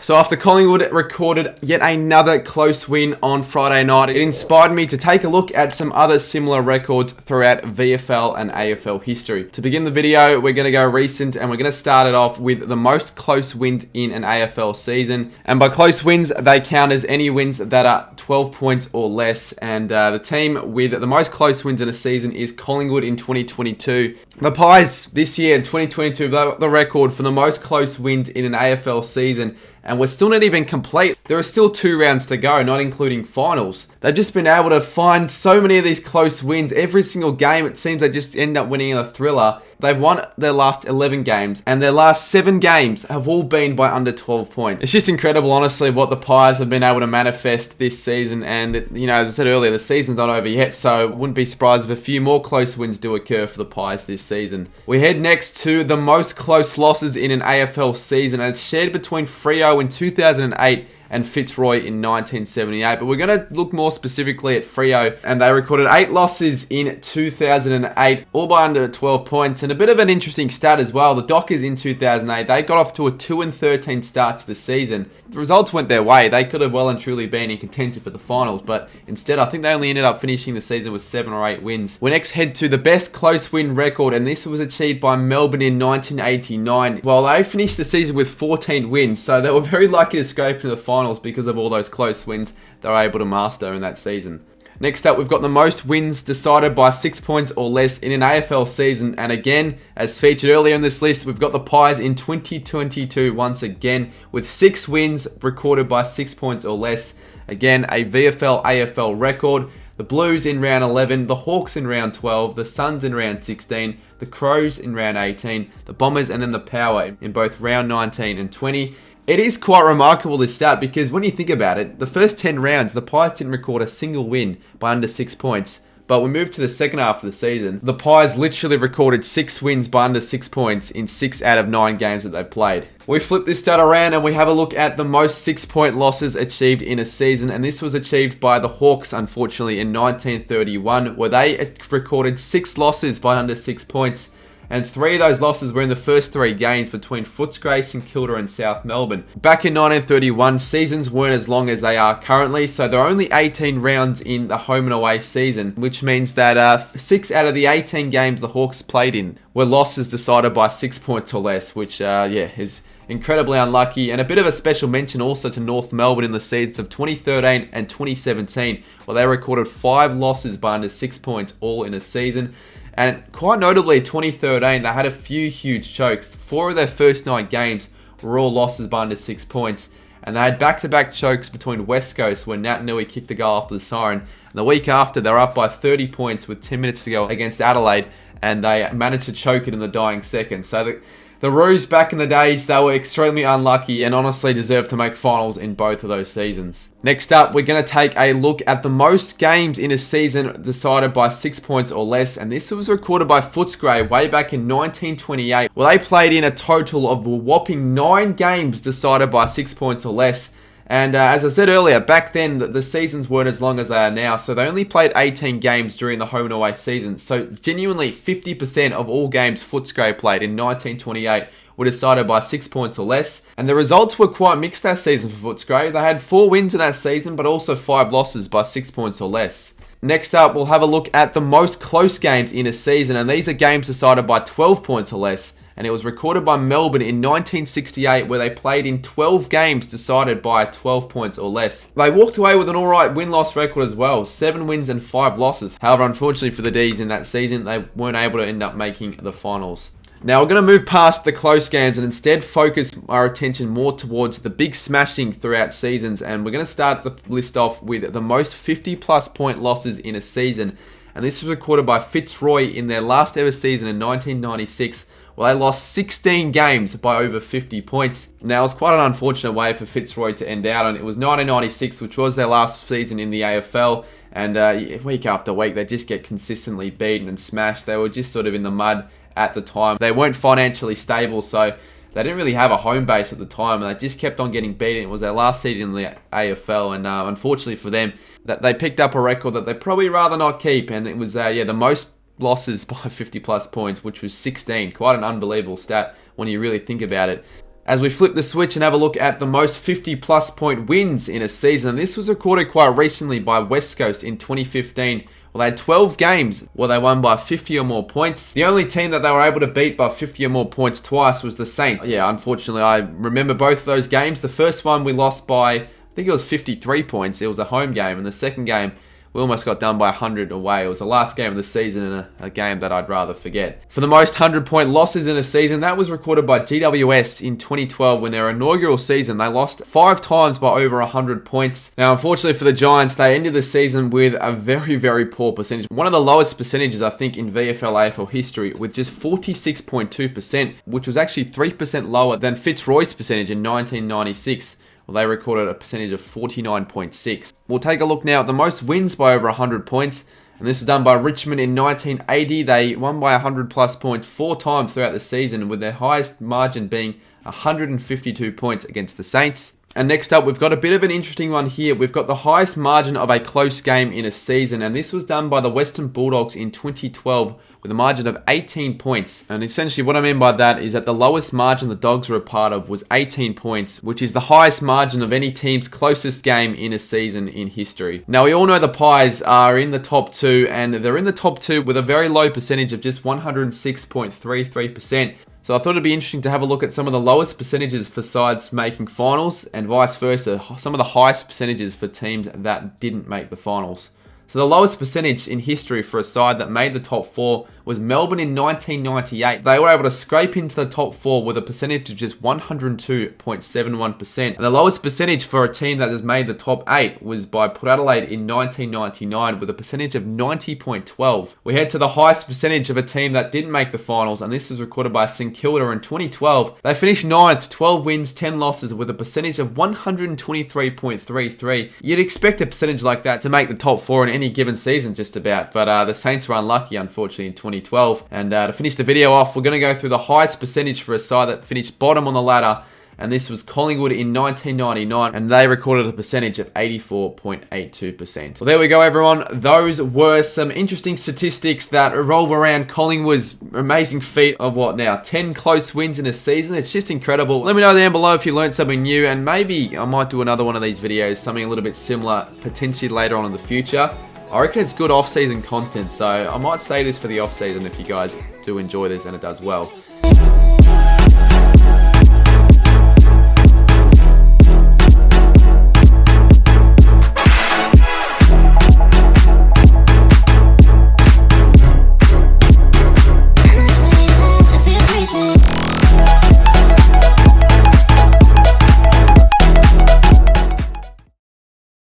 So after Collingwood recorded yet another close win on Friday night, it inspired me to take a look at some other similar records throughout VFL and AFL history. To begin the video, we're going to go recent and we're going to start it off with the most close wins in an AFL season. And by close wins, they count as any wins that are 12 points or less. And the team with the most close wins in a season is Collingwood in 2022. The Pies this year in 2022, the record for the most close wins in an AFL season. And we're still not even complete. There are still 2 rounds to go, not including finals. They've just been able to find so many of these close wins. Every single game, it seems they just end up winning in a thriller. They've won their last 11 games, and their last 7 games have all been by under 12 points. It's just incredible, honestly, what the Pies have been able to manifest this season. And, as I said earlier, the season's not over yet, so wouldn't be surprised if a few more close wins do occur for the Pies this season. We head next to the most close losses in an AFL season, and it's shared between Freo in 2008 and Fitzroy in 1978. But we're going to look more specifically at Freo, and they recorded 8 losses in 2008, all by under 12 points. And a bit of an interesting stat as well, the Dockers in 2008, they got off to a 2-13 start to the season. The results went their way. They could have well and truly been in contention for the finals, but instead I think they only ended up finishing the season with 7 or 8 wins. We next head to the best close win record, and this was achieved by Melbourne in 1989. Well, they finished the season with 14 wins, so they were very lucky to scrape into the finals because of all those close wins they were able to master in that season. Next up, we've got the most wins decided by 6 points or less in an AFL season. And again, as featured earlier in this list, we've got the Pies in 2022 once again with 6 wins recorded by 6 points or less. Again, a VFL AFL record. The Blues in round 11, the Hawks in round 12, the Suns in round 16, the Crows in round 18, the Bombers and then the Power in both round 19 and 20. It is quite remarkable, this stat, because when you think about it, the first 10 rounds, the Pies didn't record a single win by under 6 points. But we moved to the second half of the season, the Pies literally recorded 6 wins by under 6 points in 6 out of 9 games that they played. We flip this stat around and we have a look at the most 6-point losses achieved in a season, and this was achieved by the Hawks, unfortunately, in 1931, where they recorded 6 losses by under 6 points. And 3 of those losses were in the first 3 games between Footscray, St Kilda and South Melbourne. Back in 1931, seasons weren't as long as they are currently, so there are only 18 rounds in the home and away season, which means that 6 out of the 18 games the Hawks played in were losses decided by 6 points or less, which is incredibly unlucky. And a bit of a special mention also to North Melbourne in the seasons of 2013 and 2017, where they recorded 5 losses by under 6 points all in a season. And quite notably, 2013, they had a few huge chokes. 4 of their first 9 games were all losses by under 6 points. And they had back-to-back chokes between West Coast, where Nat Nui kicked the goal after the siren. And the week after, they were up by 30 points with 10 minutes to go against Adelaide, and they managed to choke it in the dying seconds. So the Roos back in the days, they were extremely unlucky and honestly deserved to make finals in both of those seasons. Next up, we're going to take a look at the most games in a season decided by 6 points or less, and this was recorded by Footscray way back in 1928, where they played in a total of a whopping 9 games decided by 6 points or less. And as I said earlier, back then the seasons weren't as long as they are now, so they only played 18 games during the home and away season. So genuinely 50% of all games Footscray played in 1928 were decided by 6 points or less. And the results were quite mixed that season for Footscray. They had 4 wins in that season, but also 5 losses by 6 points or less. Next up, we'll have a look at the most close games in a season, and these are games decided by 12 points or less. And it was recorded by Melbourne in 1968, where they played in 12 games decided by 12 points or less. They walked away with an alright win-loss record as well, 7 wins and 5 losses. However, unfortunately for the D's in that season, they weren't able to end up making the finals. Now we're going to move past the close games and instead focus our attention more towards the big smashing throughout seasons. And we're going to start the list off with the most 50-plus point losses in a season. And this was recorded by Fitzroy in their last ever season in 1996. Well, they lost 16 games by over 50 points. Now, it was quite an unfortunate way for Fitzroy to end out, and it was 1996, which was their last season in the AFL, and week after week, they just get consistently beaten and smashed. They were just sort of in the mud at the time. They weren't financially stable, so they didn't really have a home base at the time, and they just kept on getting beaten. It was their last season in the AFL, and unfortunately for them, that they picked up a record that they'd probably rather not keep, and it was the most losses by 50 plus points, which was 16. Quite an unbelievable stat when you really think about it. As we flip the switch and have a look at the most 50-plus point wins in a season, this was recorded quite recently by West Coast in 2015. Well, they had 12 games where they won by 50 or more points. The only team that they were able to beat by 50 or more points twice was the Saints. Yeah, unfortunately, I remember both of those games. The first one we lost by, I think it was 53 points. It was a home game. And the second game, we almost got done by 100 away. It was the last game of the season and a game that I'd rather forget. For the most 100-point losses in a season, that was recorded by GWS in 2012 when their inaugural season, they lost 5 times by over 100 points. Now, unfortunately for the Giants, they ended the season with a very, very poor percentage. One of the lowest percentages, I think, in VFL AFL history with just 46.2%, which was actually 3% lower than Fitzroy's percentage in 1996. Well, they recorded a percentage of 49.6. We'll take a look now at the most wins by over 100 points. And this was done by Richmond in 1980. They won by 100 plus points 4 times throughout the season, with their highest margin being 152 points against the Saints. And next up, we've got a bit of an interesting one here. We've got the highest margin of a close game in a season, and this was done by the Western Bulldogs in 2012 with a margin of 18 points. And essentially what I mean by that is that the lowest margin the Dogs were a part of was 18 points, which is the highest margin of any team's closest game in a season in history. Now, we all know the Pies are in the top 2, and they're in the top 2 with a very low percentage of just 106.33%. So I thought it'd be interesting to have a look at some of the lowest percentages for sides making finals and vice versa, some of the highest percentages for teams that didn't make the finals. So the lowest percentage in history for a side that made the top 4 was Melbourne in 1998. They were able to scrape into the top 4 with a percentage of just 102.71%. And the lowest percentage for a team that has made the top 8 was by Port Adelaide in 1999 with a percentage of 90.12. We head to the highest percentage of a team that didn't make the finals, and this was recorded by St Kilda in 2012. They finished 9th, 12 wins, 10 losses with a percentage of 123.33. You'd expect a percentage like that to make the top 4 in any given season just about, but the Saints were unlucky unfortunately in 2012. And to finish the video off, we're going to go through the highest percentage for a side that finished bottom on the ladder, and this was Collingwood in 1999, and they recorded a percentage of 84.82%. Well, there we go, everyone. Those were some interesting statistics that revolve around Collingwood's amazing feat of 10 close wins in a season. It's just incredible. Let me know down below if you learned something new, and maybe I might do another one of these videos, something a little bit similar, potentially later on in the future. I reckon it's good off-season content, so I might say this for the off-season if you guys do enjoy this and it does well.